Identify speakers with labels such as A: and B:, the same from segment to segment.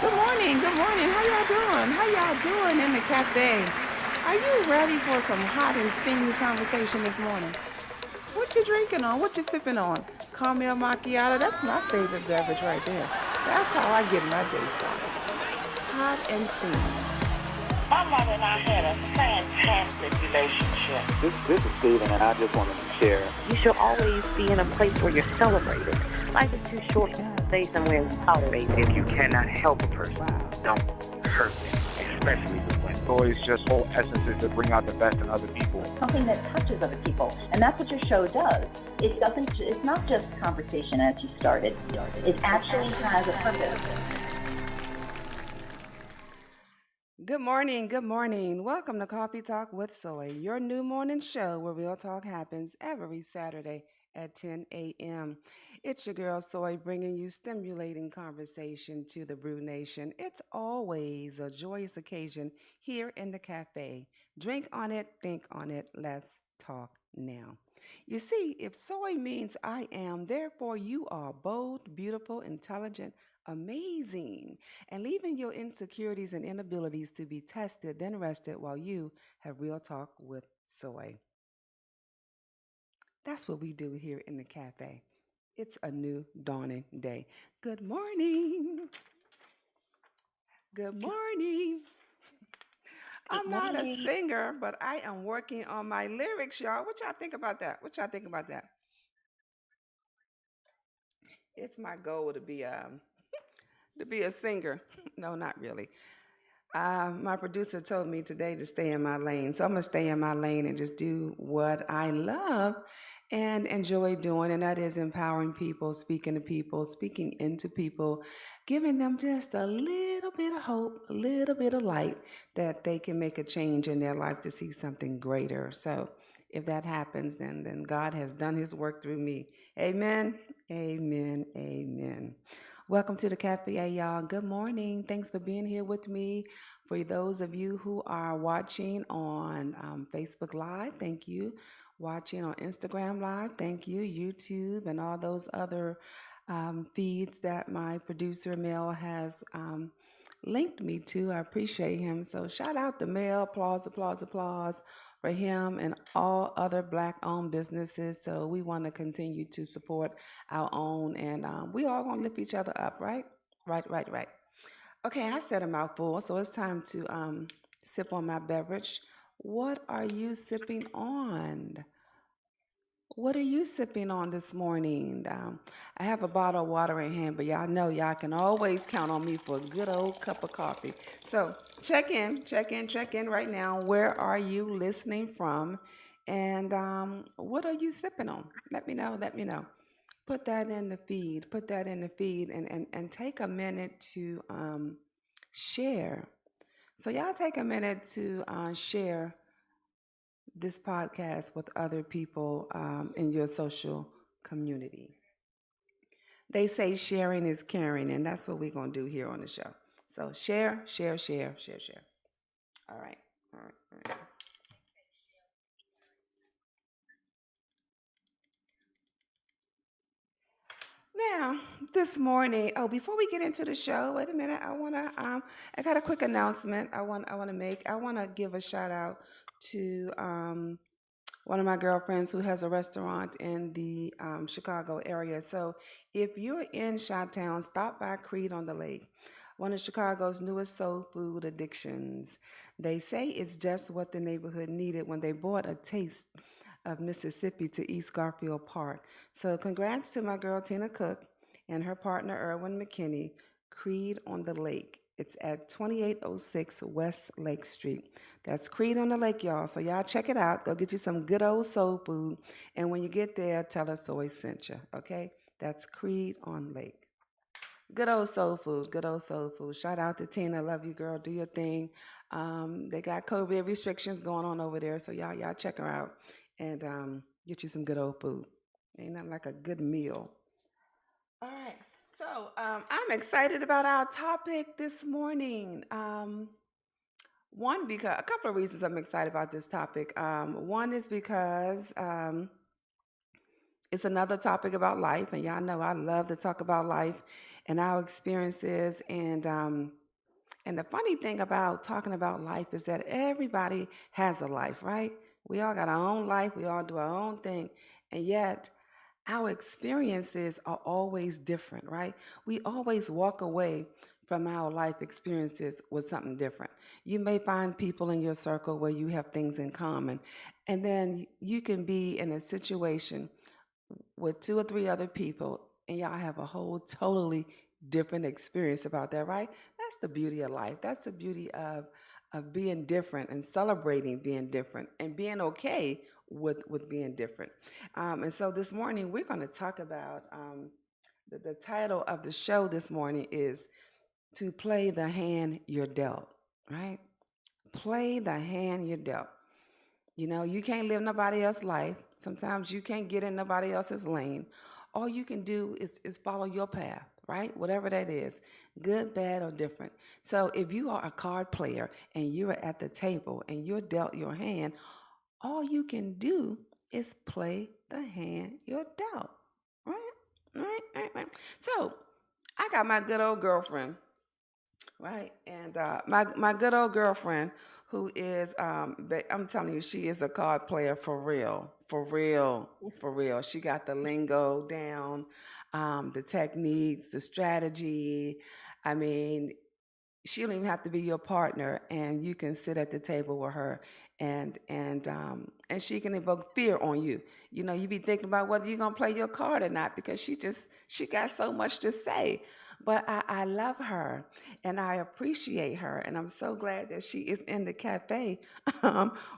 A: Good morning. Good morning. How y'all doing? How y'all doing in the cafe? Are you ready for some hot and steamy conversation this morning? What you drinking on? What you sipping on? Caramel macchiato. That's my favorite beverage right there. That's how I get my day started. Hot and steamy.
B: My mother and I had a fantastic relationship.
C: This is Steven, and I just wanted to share.
D: You should always be in a place where you're celebrated. Life is too short to stay somewhere and tolerate it.
E: If you cannot help a person, don't hurt them, especially with women. Always just whole essence is to bring out the best in other people.
F: Something that touches other people, and that's what your show does. It doesn't. It's not just conversation as you started. It actually has a purpose.
A: Good morning. Good morning. Welcome to Coffee Talk with Soy, your new morning show where real talk happens every Saturday at 10 a.m. It's your girl Soy bringing you stimulating conversation to the Brew Nation. It's always a joyous occasion here in the cafe. Drink on it, think on it. Let's talk now. You see, if soy means I am, therefore you are bold, beautiful, intelligent, amazing, and leaving your insecurities and inabilities to be tested, then rested while you have real talk with soy. That's what we do here in the cafe. It's a new dawning day. Good morning. Good morning. I'm not a singer, but I am working on my lyrics, y'all. What y'all think about that? What y'all think about that? It's my goal to be a singer. No, not really. My producer told me today to stay in my lane. So I'm going to stay in my lane and just do what I love and enjoy doing. And that is empowering people, speaking to people, speaking into people, giving them just a little bit of hope, a little bit of light that they can make a change in their life to see something greater. So if that happens, then God has done his work through me. Amen. Amen. Amen. Welcome to the cafe, y'all. Good morning. Thanks for being here with me. For those of you who are watching on Facebook Live, thank you. Watching on Instagram Live, thank you. YouTube and all those other feeds that my producer Mel has linked me to. I appreciate him. So shout out to Mel. Applause, applause, applause for him and all other Black-owned businesses. So we want to continue to support our own, and we all gonna lift each other up, right? Right, right, right. Okay, I said a mouthful, so it's time to sip on my beverage. What are you sipping on? What are you sipping on this morning? I have a bottle of water in hand, but y'all know y'all can always count on me for a good old cup of coffee. So check in right now. Where are you listening from? And what are you sipping on? Let me know. Let me know. Put that in the feed. Put that in the feed and take a minute to share. So y'all take a minute to share this podcast with other people in your social community. They say sharing is caring, and that's what we're going to do here on the show. So share, share, share, share, share. All right. All right. All right. Now, this morning, before we get into the show, wait a minute. I got a quick announcement I want to make. I want to give a shout out to one of my girlfriends who has a restaurant in the Chicago area. So if you're in Chi-Town, stop by Creed on the Lake, one of Chicago's newest soul food addictions. They say it's just what the neighborhood needed when they brought a taste of Mississippi to East Garfield Park. So congrats to my girl Tina Cook and her partner Erwin McKinney, Creed on the Lake. It's at 2806 West Lake Street. That's Creed on the Lake, y'all. So y'all check it out. Go get you some good old soul food. And when you get there, tell us Soy sent you, okay? That's Creed on Lake. Good old soul food. Good old soul food. Shout out to Tina. Love you, girl. Do your thing. They got COVID restrictions going on over there. So y'all check her out and get you some good old food. Ain't nothing like a good meal. All right. So I'm excited about our topic this morning. One, because a couple of reasons I'm excited about this topic. One is because It's another topic about life, and y'all know I love to talk about life and our experiences. And the funny thing about talking about life is that everybody has a life, right? We all got our own life. We all do our own thing, and yet our experiences are always different, right? We always walk away from our life experiences with something different. You may find people in your circle where you have things in common, and then you can be in a situation with two or three other people, and y'all have a whole totally different experience about that, right? That's the beauty of life. That's the beauty of being different and celebrating being different and being okay with being different. And so this morning we're going to talk about the title of the show this morning is to play the hand you're dealt, right? Play the hand you're dealt. You know, you can't live nobody else's life. Sometimes you can't get in nobody else's lane. All you can do is follow your path, right? Whatever that is, good, bad, or different. So if you are a card player and you're at the table and you're dealt your hand, all you can do is play the hand you're dealt, right? Right. So I got my good old girlfriend, right? And my good old girlfriend, who is, I'm telling you, she is a card player for real, for real, for real. She got the lingo down, the techniques, the strategy. I mean, she don't even have to be your partner, and you can sit at the table with her, and she can evoke fear on you. You know, you be thinking about whether you're gonna play your card or not because she got so much to say. But I love her and I appreciate her, and I'm so glad that she is in the cafe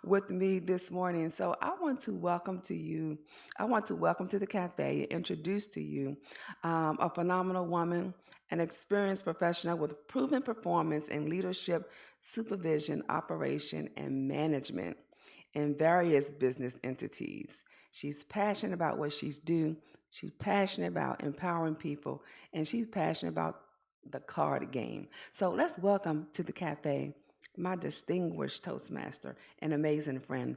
A: with me this morning. So I want to welcome to you. I want to welcome to the cafe, introduce to you a phenomenal woman, an experienced professional with proven performance in leadership, supervision, operation, and management in various business entities. She's passionate about what she's doing. She's passionate about empowering people, and she's passionate about the card game. So let's welcome to the cafe my distinguished Toastmaster and amazing friend,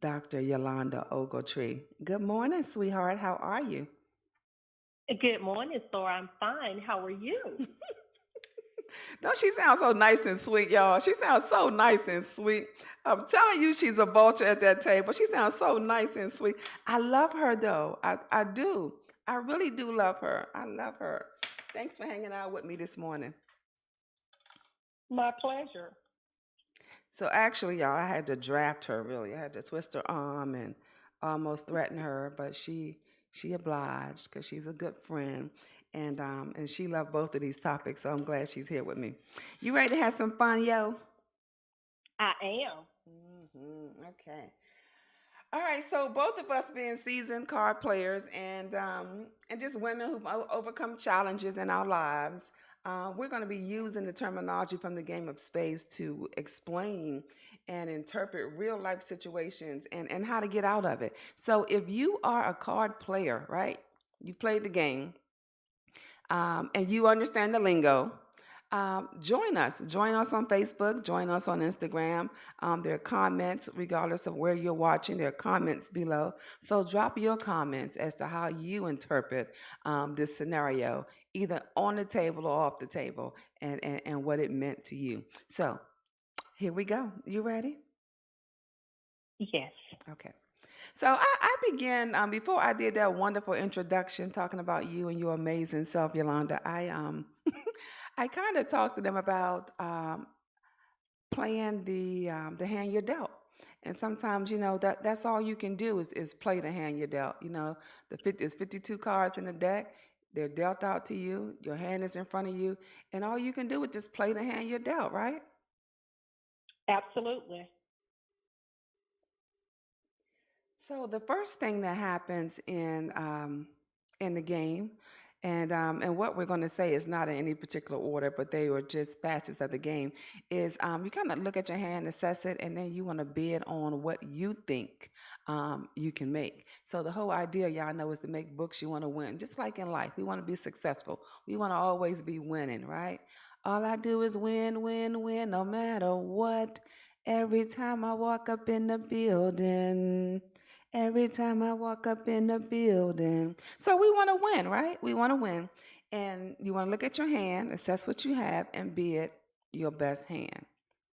A: Dr. Yolanda Ogletree. Good morning, sweetheart. How are you?
G: Good morning, Thor. I'm fine. How are you?
A: Don't she sound so nice and sweet, y'all? She sounds so nice and sweet. I'm telling you, she's a vulture at that table. She sounds so nice and sweet. I love her, though. I do. I really do love her. I love her. Thanks for hanging out with me this morning.
G: My pleasure.
A: So actually, y'all, I had to draft her, really. I had to twist her arm and almost threaten her, but she obliged because she's a good friend. And she loved both of these topics, so I'm glad she's here with me. You ready to have some fun, yo?
G: I am.
A: Okay. All right, so both of us being seasoned card players and just women who've overcome challenges in our lives, we're going to be using the terminology from the game of spades to explain and interpret real life situations and how to get out of it. So if you are a card player, right? You played the game, and you understand the lingo, join us. Join us on Facebook. Join us on Instagram. There are comments, regardless of where you're watching. There are comments below. So drop your comments as to how you interpret this scenario, either on the table or off the table, and what it meant to you. So here we go. You ready?
G: Yes.
A: Okay. So I began before I did that wonderful introduction talking about you and your amazing self, Yolanda. I kind of talked to them about playing the hand you're dealt, and sometimes that's all you can do is play the hand you're dealt. You know, there's 52 cards in the deck. They're dealt out to you. Your hand is in front of you, and all you can do is just play the hand you're dealt, right?
G: Absolutely.
A: So the first thing that happens in the game, and what we're going to say is not in any particular order, but they were just facets of the game, is you kind of look at your hand, assess it, and then you want to bid on what you think you can make. So the whole idea, y'all know, is to make books. You want to win, just like in life. We want to be successful. We want to always be winning, right? All I do is win, win, win, no matter what. Every time I walk up in the building. Every time I walk up in the building. So we want to win, right? We want to win. And you want to look at your hand, assess what you have, and be it your best hand.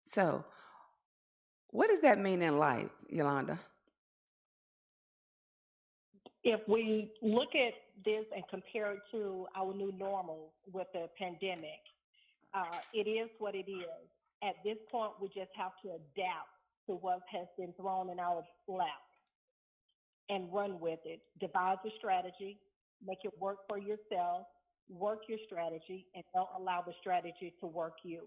A: So, what does that mean in life, Yolanda?
G: If we look at this and compare it to our new normal with the pandemic, it is what it is. At this point, we just have to adapt to what has been thrown in our lap and run with it. Devise a strategy, make it work for yourself, work your strategy, and don't allow the strategy to work you.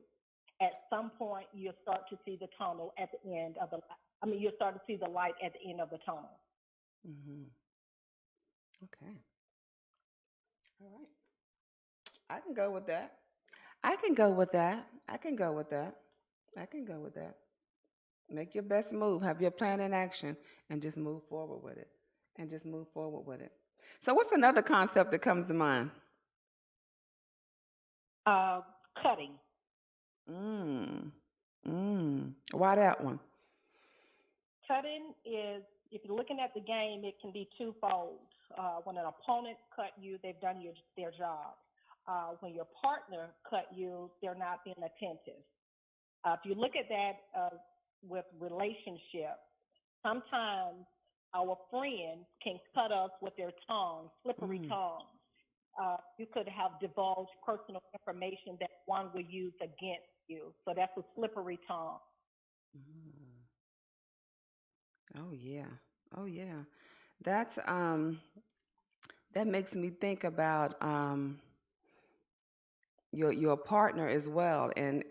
G: At some point, you'll start to see the tunnel at the end of the. You'll start to see the light at the end of the tunnel.
A: Mm-hmm. Okay. All right. I can go with that. I can go with that. I can go with that. I can go with that. Make your best move. Have your plan in action and just move forward with it. And just move forward with it. So, what's another concept that comes to mind?
G: Cutting.
A: Why that one?
G: Cutting is, if you're looking at the game, it can be twofold. When an opponent cut you, they've done their job. When your partner cut you, they're not being attentive. If you look at that with relationships, sometimes our friends can cut us with their tongue, slippery tongues. You could have divulged personal information that one would use against you. So that's a slippery tongue.
A: Mm. Oh yeah. Oh yeah. That's that makes me think about your partner as well, and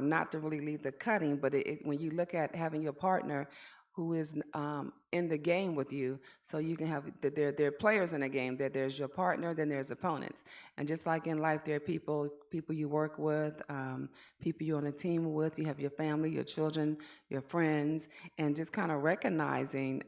A: not to really leave the cutting, but when you look at having your partner who is in the game with you, so you can have there are players in the game. That there's your partner, then there's opponents, and just like in life, there are people you work with, people you're on a team with. You have your family, your children, your friends, and just kind of recognizing.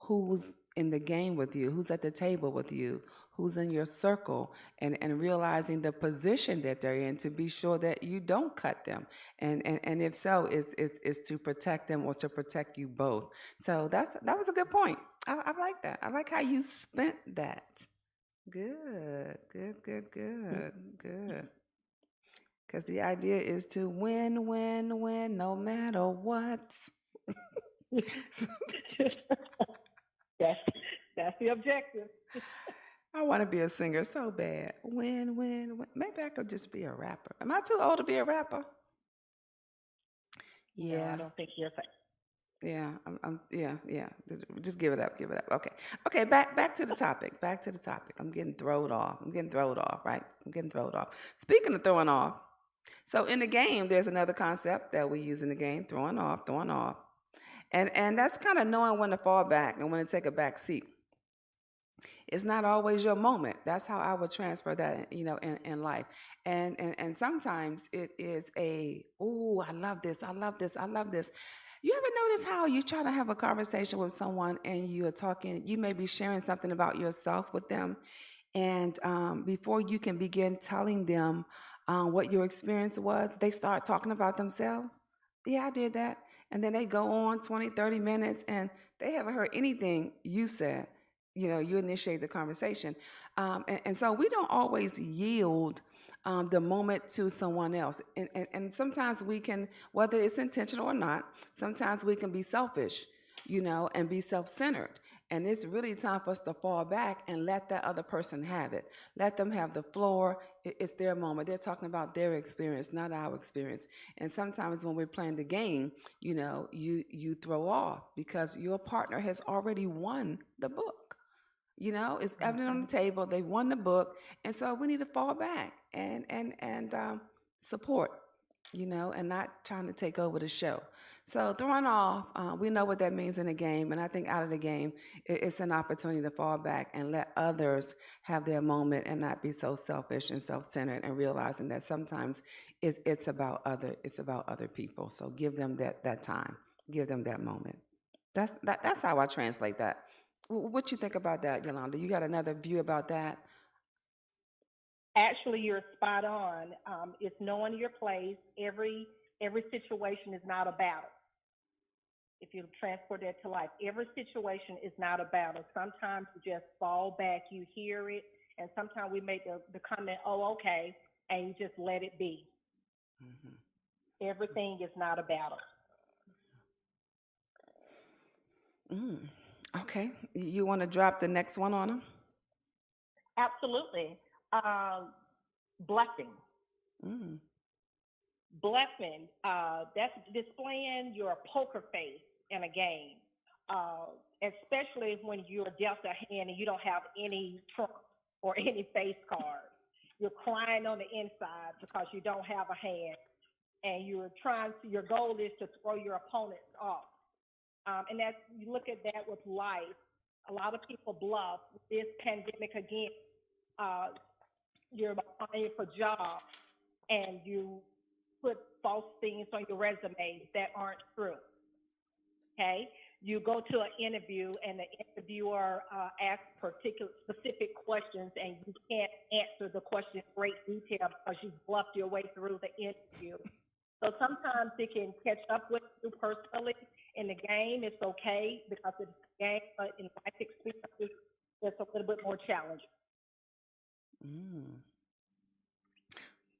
A: Who's in the game with you, who's at the table with you, who's in your circle, and realizing the position that they're in to be sure that you don't cut them. And if so, it's to protect them or to protect you both. So that was a good point. I like that. I like how you spent that. Good, good, good, good, good. Because the idea is to win, win, win, no matter what.
G: That's the objective.
A: I want to be a singer so bad. Win, win, win. Maybe I could just be a rapper. Am I too old to be a rapper?
G: No, I
A: Yeah,
G: don't think you're.
A: yeah, yeah. Just give it up, give it up. Okay. Back to the topic. Back to the topic. I'm getting thrown off. Right? I'm getting thrown off. Speaking of throwing off, so in the game, there's another concept that we use in the game: throwing off, and that's kind of knowing when to fall back and when to take a back seat. It's not always your moment. That's how I would transfer that, in life. And sometimes it is I love this, I love this, I love this. You ever notice how you try to have a conversation with someone and you are talking, you may be sharing something about yourself with them, and before you can begin telling them what your experience was, they start talking about themselves. Yeah, I did that. And then they go on 20, 30 minutes and they haven't heard anything you said. You initiate the conversation. And so we don't always yield the moment to someone else. And sometimes we can, whether it's intentional or not, sometimes we can be selfish, and be self centered. And it's really time for us to fall back and let that other person have it. Let them have the floor. It's their moment. They're talking about their experience, not our experience. And sometimes when we're playing the game, you throw off because your partner has already won the book. It's evident on the table. They won the book, and so we need to fall back and support, and not trying to take over the show. So throwing off, we know what that means in the game, and I think out of the game, it's an opportunity to fall back and let others have their moment and not be so selfish and self-centered, and realizing that sometimes it's about other people. So give them that time, give them that moment. That's how I translate that. What you think about that, Yolanda? You got another view about that?
G: Actually, you're spot on. It's knowing your place. Every situation is not a battle. if you transport that to life, every situation is not a battle. Sometimes you just fall back, you hear it, and sometimes we make the comment, oh, okay, and you just let it be. Everything is not a battle.
A: Okay. You want to drop the next one on them?
G: Absolutely. Bluffing. Bluffing, that's displaying your poker face in a game, especially when you're dealt a hand and you don't have any trump or any face cards. You're crying on the inside because you don't have a hand, and your goal is to throw your opponents off. And that's, you look at that with life. A lot of people bluff. This pandemic again, you're applying for jobs and you put false things on your resume that aren't true. Okay, you go to an interview and the interviewer asks specific questions, and you can't answer the question in great detail because you bluffed your way through the interview. So sometimes it can catch up with you personally. In the game, it's okay because it's a game, but in life experiences, it's a little bit more challenging.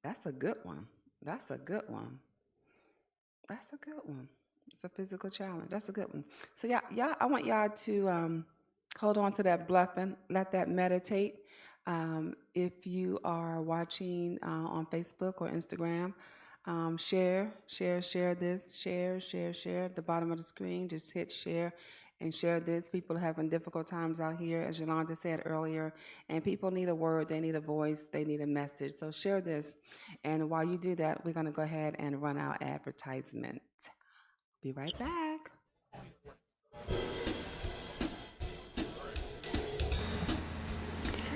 A: That's a good one. That's a good one. That's a good one. It's a physical challenge. That's a good one. So y'all, I want y'all to hold on to that bluffing. Let that meditate. If you are watching on Facebook or Instagram, share this. Share at the bottom of the screen. Just hit share and share this. People are having difficult times out here, as Yolanda said earlier, and people need a word, they need a voice, they need a message. So share this. And while you do that, we're going to go ahead and run our advertisement. Be right back.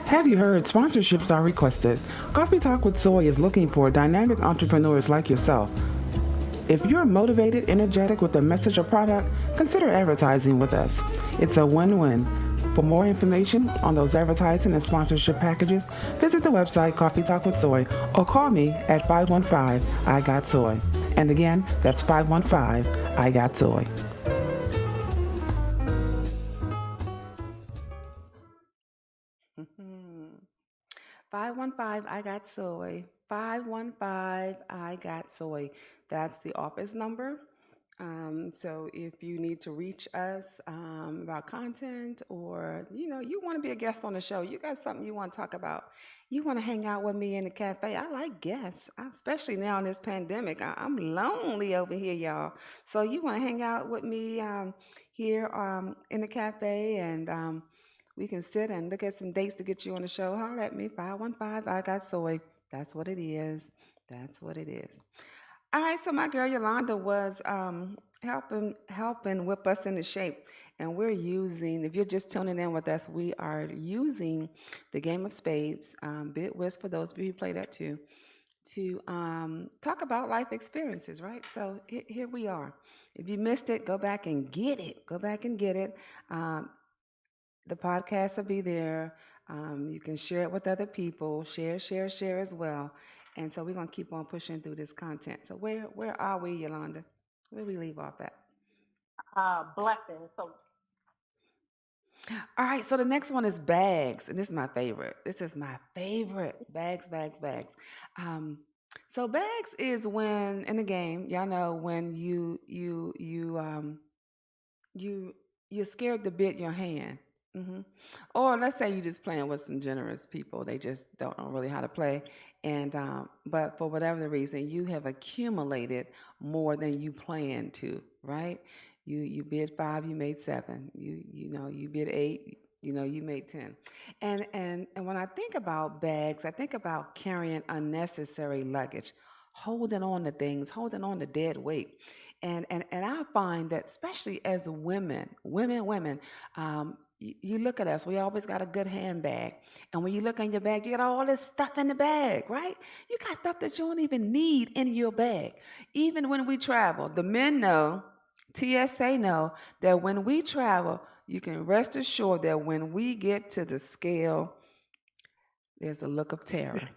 H: Have you heard? Sponsorships are requested. Coffee Talk with Soy is looking for dynamic entrepreneurs like yourself. If you're motivated, energetic with a message or product, consider advertising with us. It's a win-win. For more information on those advertising and sponsorship packages, visit the website Coffee Talk with Soy or call me at 515-I-GOT-SOY. And again, that's 515-I-GOT-SOY.
A: 515-I-GOT-SOY. 515-I-GOT-SOY. That's the office number. So if you need to reach us about content, or you want to be a guest on the show, you got something you want to talk about, you want to hang out with me in the cafe. I like guests, especially now in this pandemic. I'm lonely over here, y'all. So you want to hang out with me here in the cafe, and we can sit and look at some dates to get you on the show. Holler at me, 515-I-GOT-SOY. That's what it is. That's what it is. All right, so my girl Yolanda was helping whip us into shape. And we're using, if you're just tuning in with us, we are using the game of spades, bid whist for those of you who play that too, to talk about life experiences, right? So here we are. If you missed it, go back and get it. Go back and get it. The podcast will be there. You can share it with other people. Share as well. And so we're going to keep on pushing through this content. So where are we, Yolanda? Where we leave off at?
G: Bluffing. So,
A: all right, so the next one is bags. And this is my favorite. Bags. So bags is when, in the game, y'all know, when you're scared to bid your hand. Or let's say you're just playing with some generous people. They just don't know really how to play. And but for whatever the reason, you have accumulated more than you planned to, right? You bid 5, you made 7. You bid 8, you made 10. And when I think about bags, I think about carrying unnecessary luggage, holding on to things, holding on to dead weight. And I find that especially as women, you look at us, we always got a good handbag. And when you look in your bag, you got all this stuff in the bag, right? You got stuff that you don't even need in your bag. Even when we travel, the men know, TSA know, that when we travel, you can rest assured that when we get to the scale, there's a look of terror.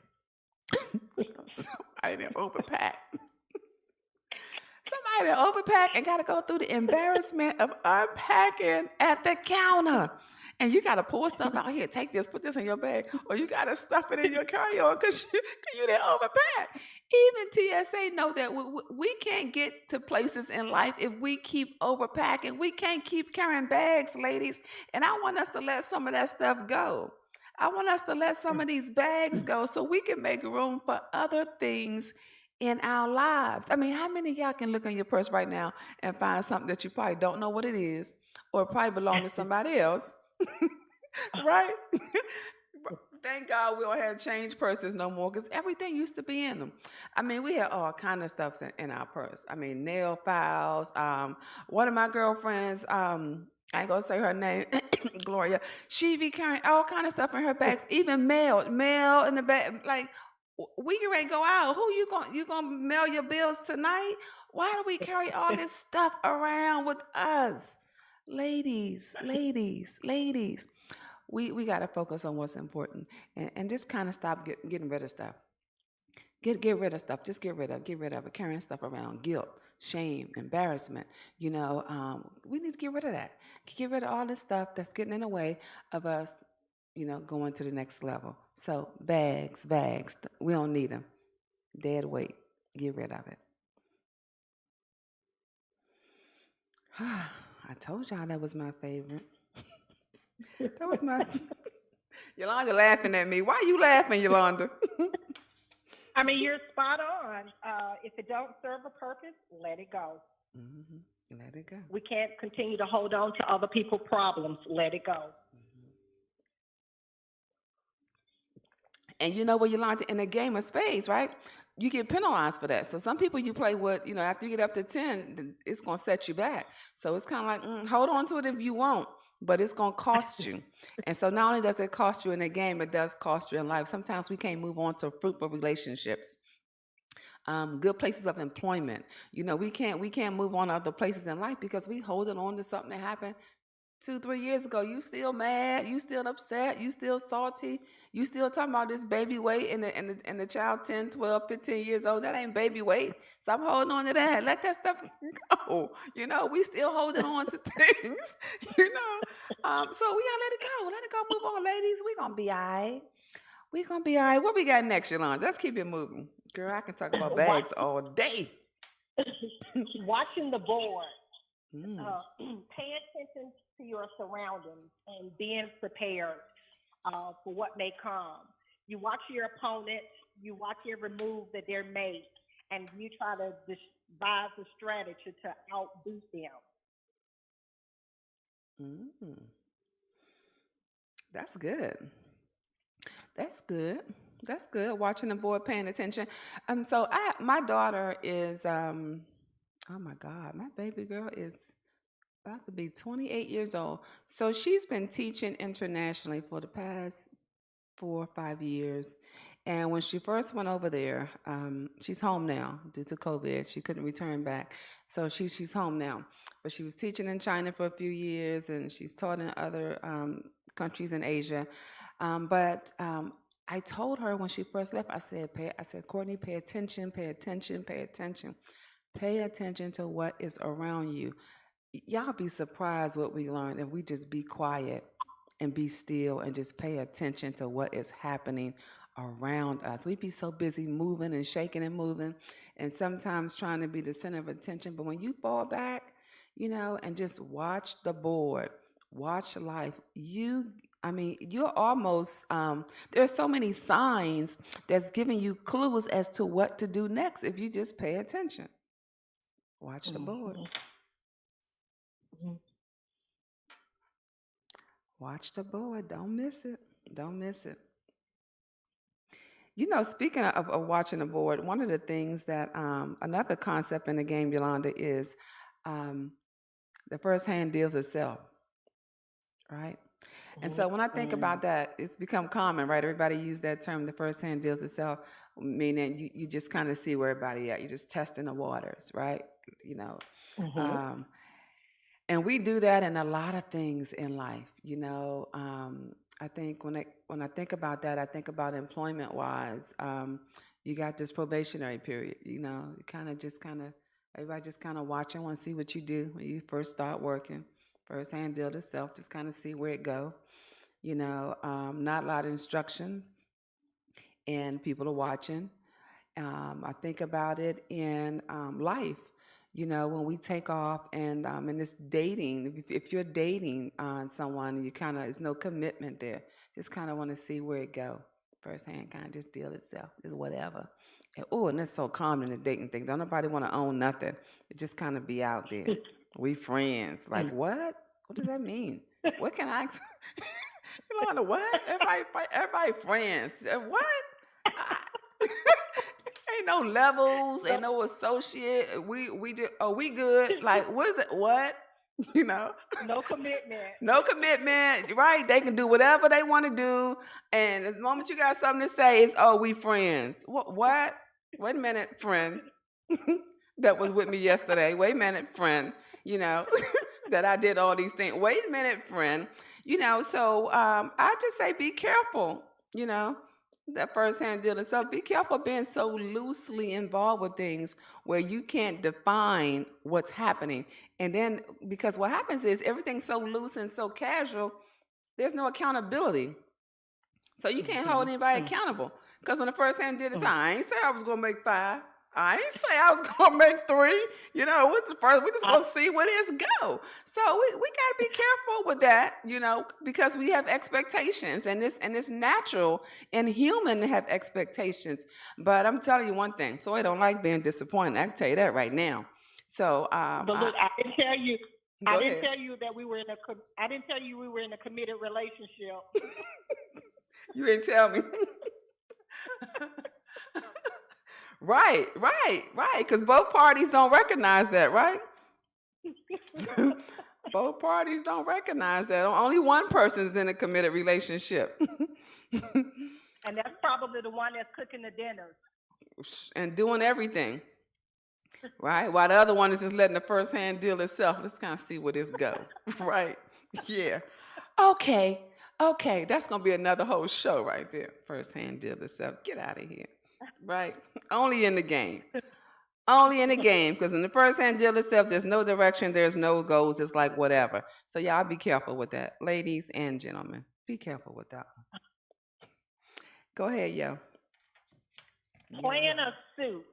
A: Somebody didn't overpack. had to overpack and got to go through the embarrassment of unpacking at the counter. And you got to pull stuff out here, take this, put this in your bag, or you got to stuff it in your carry-on because you didn't overpack. Even TSA know that we can't get to places in life if we keep overpacking. We can't keep carrying bags, ladies. And I want us to let some of that stuff go. I want us to let some of these bags go so we can make room for other things in our lives. I mean, how many of y'all can look in your purse right now and find something that you probably don't know what it is or probably belong to somebody else? Right? Thank God we don't have change purses no more because everything used to be in them. I mean, we had all kind of stuff in our purse. I mean, nail files. One of my girlfriends, I ain't gonna say her name, Gloria. She be carrying all kind of stuff in her bags, even mail in the bag. Like we get ready to go out. Who you gonna mail your bills tonight? Why do we carry all this stuff around with us? Ladies. We got to focus on what's important and just kind of stop getting rid of stuff. Get rid of stuff. Just get rid of it. Carrying stuff around, guilt, shame, embarrassment. We need to get rid of that. Get rid of all this stuff that's getting in the way of us, going to the next level. So bags, we don't need them. Dead weight. Get rid of it. I told y'all that was my favorite. That was my Yolanda laughing at me. Why you laughing, Yolanda?
G: I mean, you're spot on. If it don't serve a purpose, let it go.
A: Mm-hmm. Let it go.
G: We can't continue to hold on to other people's problems. Let it go.
A: Mm-hmm. And you know what, Yolanda, in a game of spades, right? You get penalized for that. So some people you play with, after you get up to 10, it's going to set you back. So it's kind of like, hold on to it if you want, but it's going to cost you. And so not only does it cost you in a game, it does cost you in life. Sometimes we can't move on to fruitful relationships. Good places of employment. We can't move on to other places in life because we holding on to something that happened 2-3 years ago. You still mad, you still upset, you still salty, you still talking about this baby weight and the child 10, 12, 15 years old. That ain't baby weight. Stop holding on to that. Let that stuff go. We still holding on to things, so we gotta let it go. Let it go, move on, ladies. We gonna be all right. What we got next, Yolanda? Let's keep it moving. Girl, I can talk about bags all day.
G: Watching the board. Pay attention to your surroundings and being prepared for what may come. You watch your opponent, you watch every move that they're made, and you try to devise a strategy to outdo them.
A: That's good. That's good. Watching the board, paying attention. So my daughter is, oh my God, my baby girl is about to be 28 years old. So she's been teaching internationally for the past 4 or 5 years. And when she first went over there, she's home now due to COVID. She couldn't return back. So she's home now. But she was teaching in China for a few years, and she's taught in other countries in Asia. But I told her when she first left, I said, Courtney, pay attention. Pay attention to what is around you. Y'all be surprised what we learn if we just be quiet and be still and just pay attention to what is happening around us. We be so busy moving and shaking and moving and sometimes trying to be the center of attention. But when you fall back, and just watch the board, watch life, you're almost, there's so many signs that's giving you clues as to what to do next if you just pay attention. Watch the board. Watch the board. Don't miss it. Speaking of watching the board, one of the things that, another concept in the game, Yolanda, is the first hand deals itself, right? And so when I think about that, it's become common, right? Everybody use that term, the first hand deals itself, meaning you just kind of see where everybody at. You're just testing the waters, right? And we do that in a lot of things in life, I think when I think about that, I think about employment-wise. You got this probationary period, you kind of Everybody just kind of watching, want to see what you do when you first start working. First hand deal to self, just kind of see where it go. Not a lot of instructions, and people are watching. I think about it in life. When we take off and in this dating, if you're dating someone, you kind of, there's no commitment there. Just kind of want to see where it go. Firsthand kind of just deal itself, is whatever. And it's so common in the dating thing. Don't nobody want to own nothing. It just kind of be out there. We friends. Like what? What does that mean? What can I? Yolanda, what? Everybody friends. What? Ain't no levels, ain't no associate. We just, we good. Like, what is it? What?
G: No commitment.
A: No commitment, right? They can do whatever they want to do. And the moment you got something to say, it's, we friends. What? Wait a minute, friend. That was with me yesterday. Wait a minute, friend. That I did all these things. Wait a minute, friend. So I just say be careful, that first-hand deal and stuff. Be careful being so loosely involved with things where you can't define what's happening. And then, because what happens is everything's so loose and so casual, there's no accountability. So you can't hold anybody accountable. Because when the first-hand deal is, I ain't say I was going to make 5. I ain't say I was going to make 3. What's the first? We just going to see where this go. So we got to be careful with that, because we have expectations, and it's natural and human to have expectations. But I'm telling you one thing. So I don't like being disappointed. I can tell you that right now. So,
G: but look, I didn't tell you. I didn't
A: ahead.
G: tell you that we were in a. I didn't tell you we were in a committed relationship.
A: You didn't tell me. Right. Because both parties don't recognize that, right? Both parties don't recognize that. Only one person's in a committed relationship.
G: And that's probably the one that's cooking the dinner.
A: And doing everything. Right? While the other one is just letting the first hand deal itself. Let's kind of see where this go. Right? Yeah. Okay. That's going to be another whole show right there. First hand deal itself. Get out of here. Right? Only in the game. Because in the first hand deal itself, there's no direction, there's no goals. It's like whatever. So y'all be careful with that. Ladies and gentlemen, be careful with that one. Go ahead, yo.
G: Playing a suit.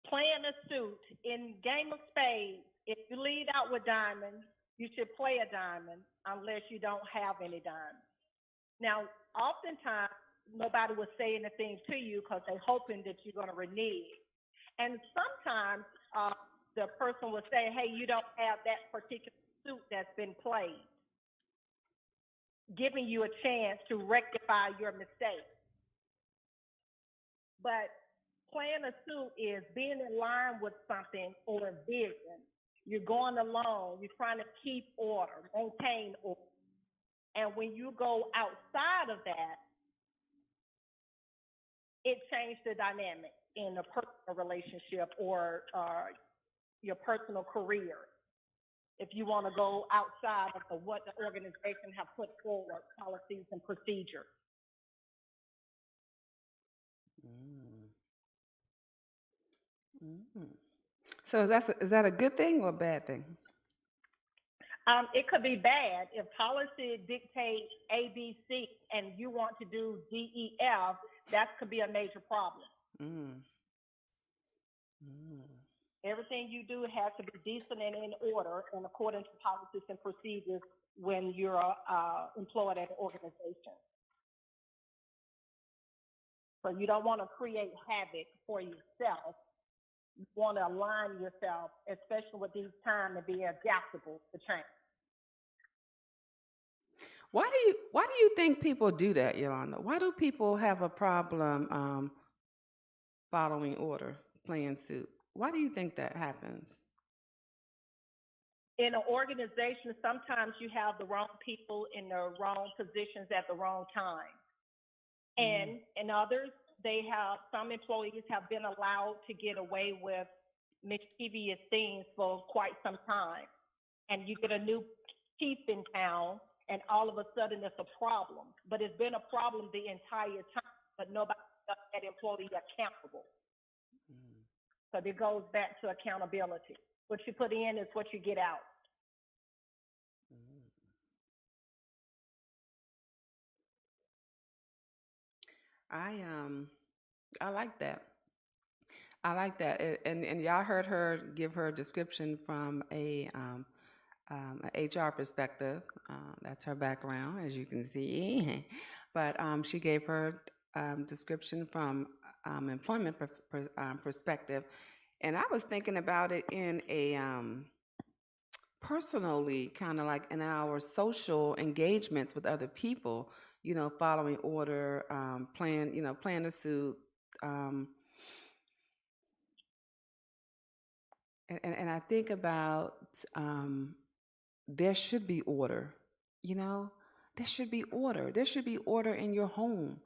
G: Playing a suit. In Game of Spades, if you lead out with diamonds, you should play a diamond unless you don't have any diamonds. Now, oftentimes, nobody will say anything to you because they're hoping that you're going to renege. And sometimes the person will say, hey, you don't have that particular suit that's been played, giving you a chance to rectify your mistake. But playing a suit is being in line with something or a vision. You're going along. You're trying to keep order, maintain order. And when you go outside of that, it changed the dynamic in a personal relationship or your personal career. If you want to go outside of what the organization have put forward, policies and procedures.
A: So is that a good thing or a bad thing?
G: It could be bad. If policy dictates A, B, C, and you want to do D, E, F, that could be a major problem. Everything you do has to be decent and in order and according to policies and procedures when you're employed at an organization. So you don't want to create havoc for yourself. You want to align yourself, especially with these times, and be adaptable to change.
A: Why do you think people do that, Yolanda? Why do people have a problem following order, playing suit? Why do you think that happens?
G: In an organization, sometimes you have the wrong people in the wrong positions at the wrong time. And in others, some employees have been allowed to get away with mischievous things for quite some time. And you get a new chief in town, and all of a sudden it's a problem. But it's been a problem the entire time, but nobody got that employee accountable. Because it goes back to accountability. What you put in is what you get out.
A: I I like that. I like that. And y'all heard her give her description from a HR perspective. That's her background, as you can see. But she gave her description from employment perspective, and I was thinking about it in a personally, kind of like in our social engagements with other people. Following order, playing the suit. Um, and I think about there should be order, you know? There should be order. There should be order in your home.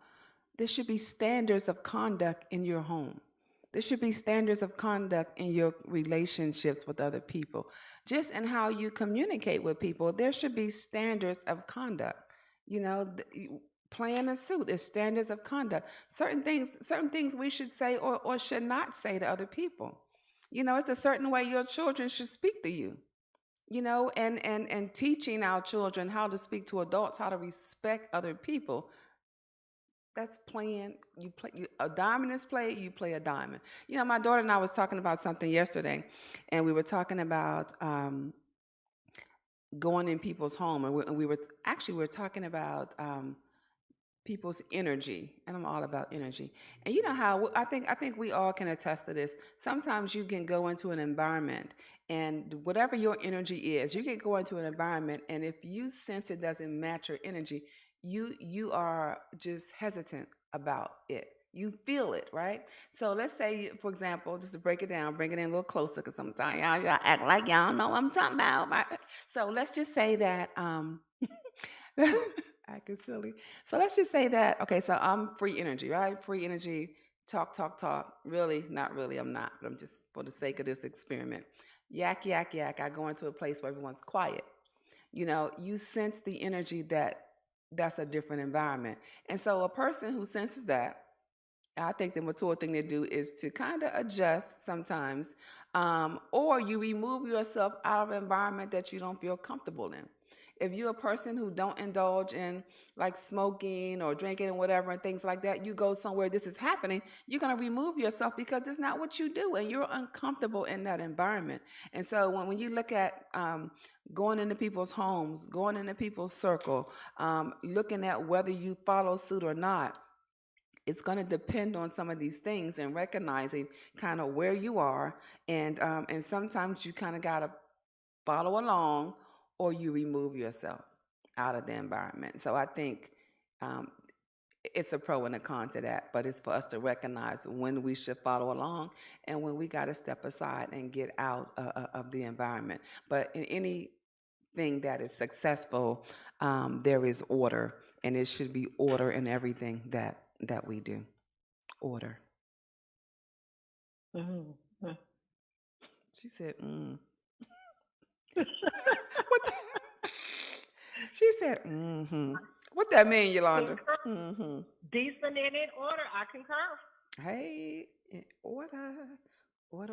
A: There should be standards of conduct in your home. There should be standards of conduct in your relationships with other people. Just in how you communicate with people, there should be standards of conduct. Playing a suit is standards of conduct. Certain things we should say or should not say to other people. It's a certain way your children should speak to you. And teaching our children how to speak to adults, how to respect other people. That's playing. A diamond is played. You play a diamond. My daughter and I was talking about something yesterday, and we were talking about going in people's home, and we were talking about people's energy, and I'm all about energy. And you know how I think we all can attest to this. Sometimes you can go into an environment, and whatever your energy is, you can go into an environment, and if you sense it doesn't match your energy, you are just hesitant about it. You feel it, right? So let's say, for example, just to break it down, bring it in a little closer, because sometimes y'all act like y'all know what I'm talking about. Right? So let's just say that acting silly. So let's just say that, okay, so I'm free energy, right? Free energy, talk. Really, not really, I'm not, but I'm just for the sake of this experiment. Yak. I go into a place where everyone's quiet. You sense the energy that's a different environment. And so a person who senses that, I think the mature thing to do is to kind of adjust sometimes, or you remove yourself out of an environment that you don't feel comfortable in. If you're a person who don't indulge in like smoking or drinking and whatever and things like that, you go somewhere this is happening, you're going to remove yourself because it's not what you do and you're uncomfortable in that environment. And so when you look at going into people's homes, going into people's circle, looking at whether you follow suit or not, it's going to depend on some of these things and recognizing kind of where you are. And sometimes you kind of got to follow along or you remove yourself out of the environment. So I think it's a pro and a con to that, but it's for us to recognize when we should follow along and when we got to step aside and get out of the environment. But in anything that is successful, there is order, and it should be order in everything that we do. Order.
G: Mm-hmm.
A: She said, What she said, What that mean, Yolanda? Mm-hmm.
G: Decent and in order. I concur.
A: Hey, order. One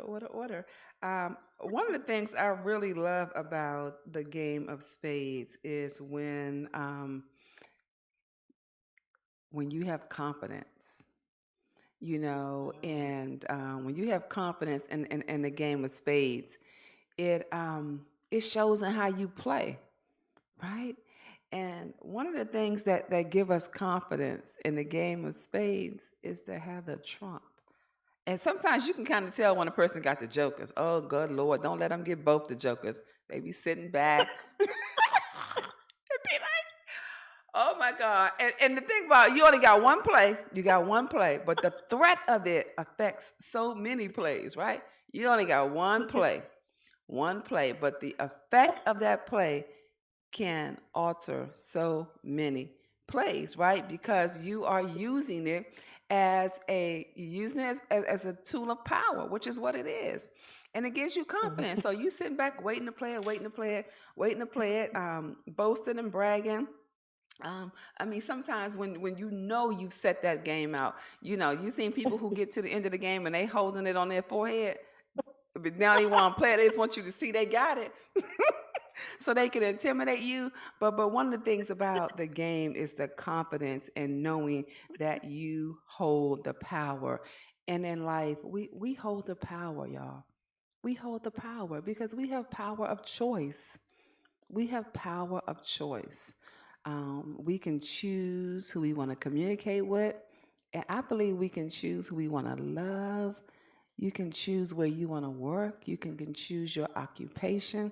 A: of the things I really love about the game of spades is when you have confidence, and when you have confidence in the game of spades, it shows in how you play, right? And one of the things that give us confidence in the game of spades is to have the trump. And sometimes you can kind of tell when a person got the jokers. Oh, good Lord, don't let them get both the jokers. They be sitting back. It'd be like, oh my God. And the thing about you only got one play. You got one play. But the threat of it affects so many plays, right? You only got one play. But the effect of that play can alter so many plays, right? Because you are using it as a tool of power, which is what it is. And it gives you confidence. So you sitting back waiting to play it, boasting and bragging. I mean, sometimes when you know you've set that game out, you've seen people who get to the end of the game and they holding it on their forehead, but now they want to play it. They just want you to see they got it, so they can intimidate you. But one of the things about the game is the confidence and knowing that you hold the power. And in life, we hold the power, y'all. We hold the power because we have power of choice. We have power of choice. We can choose who we want to communicate with. And I believe we can choose who we want to love. You can choose where you want to work. You can choose your occupation.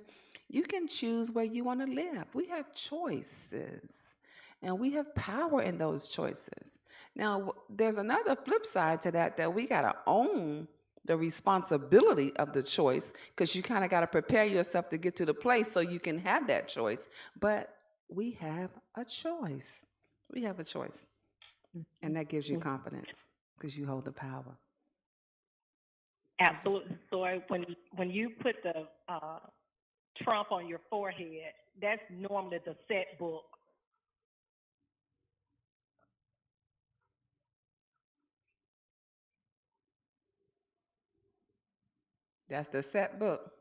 A: You can choose where you want to live. We have choices. And we have power in those choices. Now, there's another flip side to that we got to own the responsibility of the choice because you kind of got to prepare yourself to get to the place so you can have that choice. But we have a choice. We have a choice. And that gives you confidence because you hold the power.
G: Absolutely. So when you put the trump on your forehead, that's normally the set book.
A: That's the set book.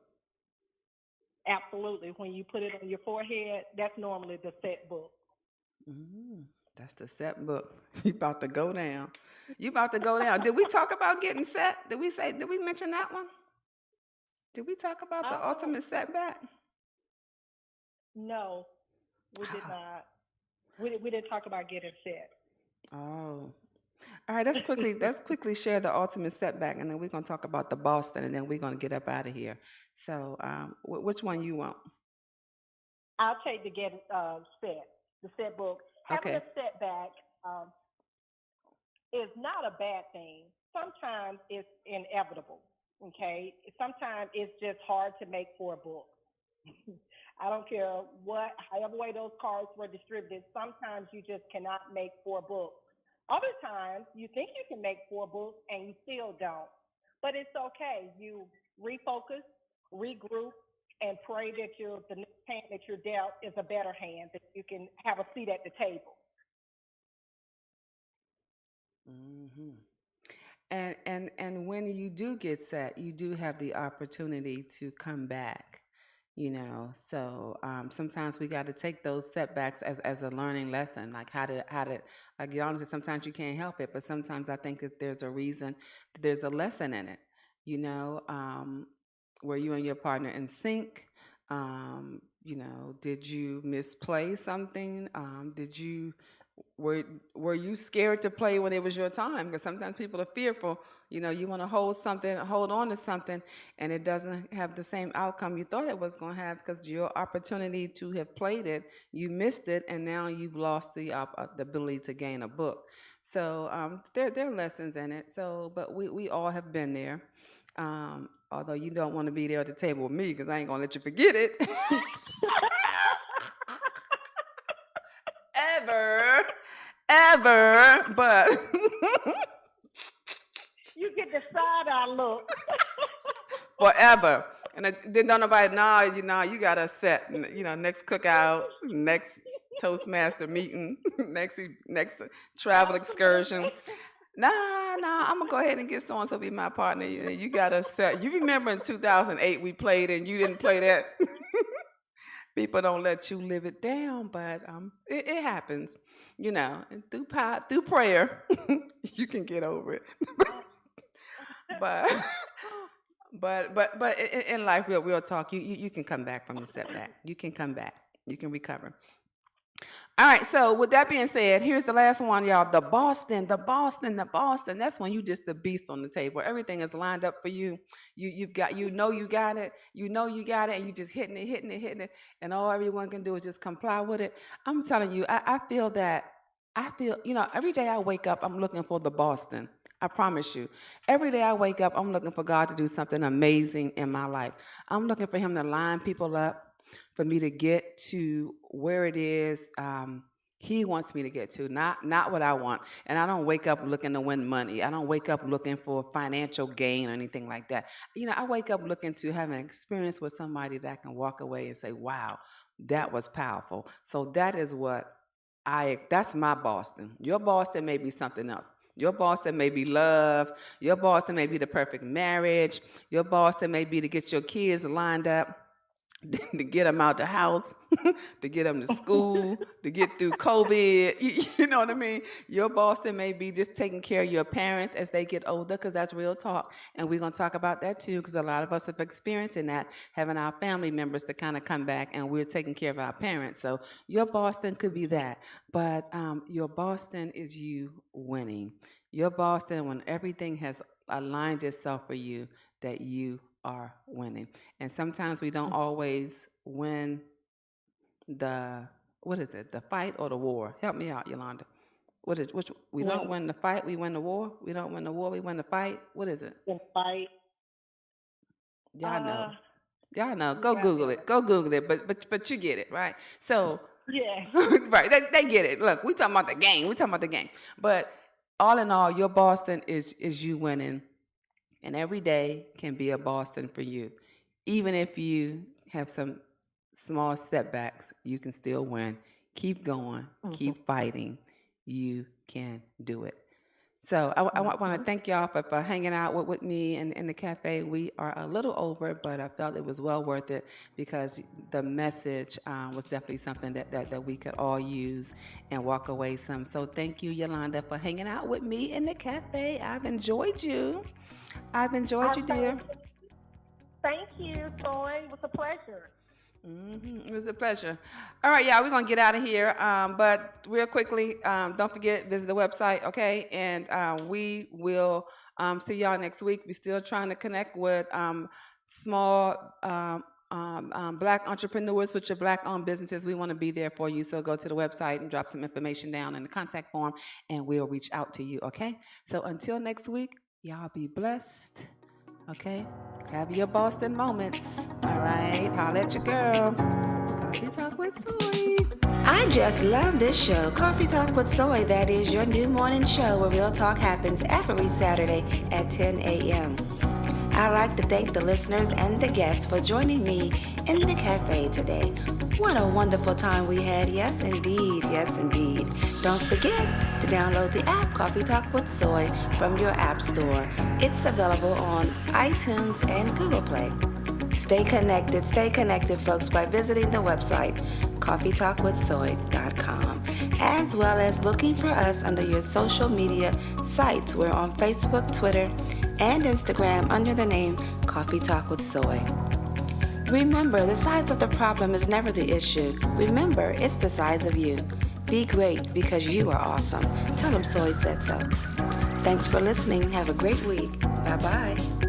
G: Absolutely. When you put it on your forehead, that's normally the set book.
A: That's the set book. You about to go down. You about to go down. Did we talk about getting set? Did we mention that one? Did we talk about the ultimate setback?
G: No, we did not. We didn't talk about getting set.
A: Oh. All right, let's quickly share the ultimate setback, and then we're gonna talk about the Boston, and then we're gonna get up out of here. So, which one you want?
G: I'll take the get set, the set book. Having
A: Okay.
G: a setback is not a bad thing. Sometimes it's inevitable. Okay, sometimes it's just hard to make for a book. I don't care however way those cards were distributed. Sometimes you just cannot make 4 books. Other times you think you can make 4 books and you still don't. But it's okay. You refocus, regroup, and pray that the next hand that you're dealt is a better hand, that you can have a seat at the table.
A: hmm And when you do get set, you do have the opportunity to come back. So sometimes we got to take those setbacks as a learning lesson, like how to like Yolanda said, sometimes you can't help it, but sometimes I think that there's a reason, there's a lesson in it. Were you and your partner in sync? Did you misplay something? Were you scared to play when it was your time? Because sometimes people are fearful. You want to hold on to something, and it doesn't have the same outcome you thought it was going to have because your opportunity to have played it, you missed it, and now you've lost the ability to gain a book. So there are lessons in it. So, but we all have been there. Although you don't want to be there at the table with me because I ain't gonna let you forget it. ever, but
G: You get the side eye look.
A: forever. And didn't know nobody, you got us set. Next cookout, next Toastmaster meeting, next travel excursion. Nah, I'm gonna go ahead and get so and so be my partner. You got us set. You remember in 2008 we played and you didn't play that. People don't let you live it down, but it happens, and through prayer, you can get over it. but but in life, we'll talk. You can come back from the setback. You can come back. You can recover. All right, so with that being said, here's the last one, y'all. The Boston. That's when you just the beast on the table. Everything is lined up for you. You got it. You got it, and you just hitting it, and all everyone can do is just comply with it. I'm telling you, I feel every day I wake up, I'm looking for the Boston. I promise you. Every day I wake up, I'm looking for God to do something amazing in my life. I'm looking for him to line people up for me to get to where it is he wants me to get to, not what I want. And I don't wake up looking to win money. I don't wake up looking for financial gain or anything like that. I wake up looking to have an experience with somebody that I can walk away and say, wow, that was powerful. So that is what That's my Boston. Your Boston may be something else. Your Boston may be love. Your Boston may be the perfect marriage. Your Boston may be to get your kids lined up, to get them out the house, to get them to school, to get through COVID. You know what I mean? Your Boston may be just taking care of your parents as they get older, because that's real talk. And we're going to talk about that too, because a lot of us have experienced that, having our family members to kind of come back and we're taking care of our parents. So your Boston could be that. But your Boston is you winning. Your Boston, when everything has aligned itself for you, that you are winning. And sometimes we don't always win the fight or the war? Help me out, Yolanda. We don't win the fight, we win the war. We don't win the war, we win the fight. What is it?
G: The fight.
A: Y'all know. Go Google it. Go Google it. But you get it, right? So
G: yeah.
A: right. They get it. Look, we talking about the game. But all in all, your Boston is you winning. And every day can be a Boston for you. Even if you have some small setbacks, you can still win. Keep going. Keep fighting. You can do it. So I want to thank y'all for hanging out with me in the cafe. We are a little over, but I felt it was well worth it, because the message was definitely something that we could all use and walk away some. So thank you, Yolanda, for hanging out with me in the cafe. I've enjoyed you. Dear.
G: Thank you, Soy. It was a pleasure.
A: It was a pleasure. All right, y'all, we're going to get out of here. But real quickly, don't forget, visit the website, okay? And we will see y'all next week. We're still trying to connect with small Black entrepreneurs with your Black-owned businesses. We want to be there for you. So go to the website and drop some information down in the contact form, and we'll reach out to you, okay? So until next week, y'all be blessed. Okay? Have your Boston moments. All right? Holla at your girl. Coffee Talk with Soy.
I: I just love this show, Coffee Talk with Soy. That is your new morning show where real talk happens every Saturday at 10 a.m. I'd like to thank the listeners and the guests for joining me in the cafe today. What a wonderful time we had. Yes, indeed. Yes, indeed. Don't forget to download the app Coffee Talk with Soy from your app store. It's available on iTunes and Google Play. Stay connected, folks, by visiting the website coffeetalkwithsoy.com, as well as looking for us under your social media sites. We're on Facebook, Twitter, and Instagram under the name Coffee Talk with Soy. Remember, the size of the problem is never the issue. Remember, it's the size of you. Be great, because you are awesome. Tell them Soy said so. Thanks for listening. Have a great week. Bye-bye.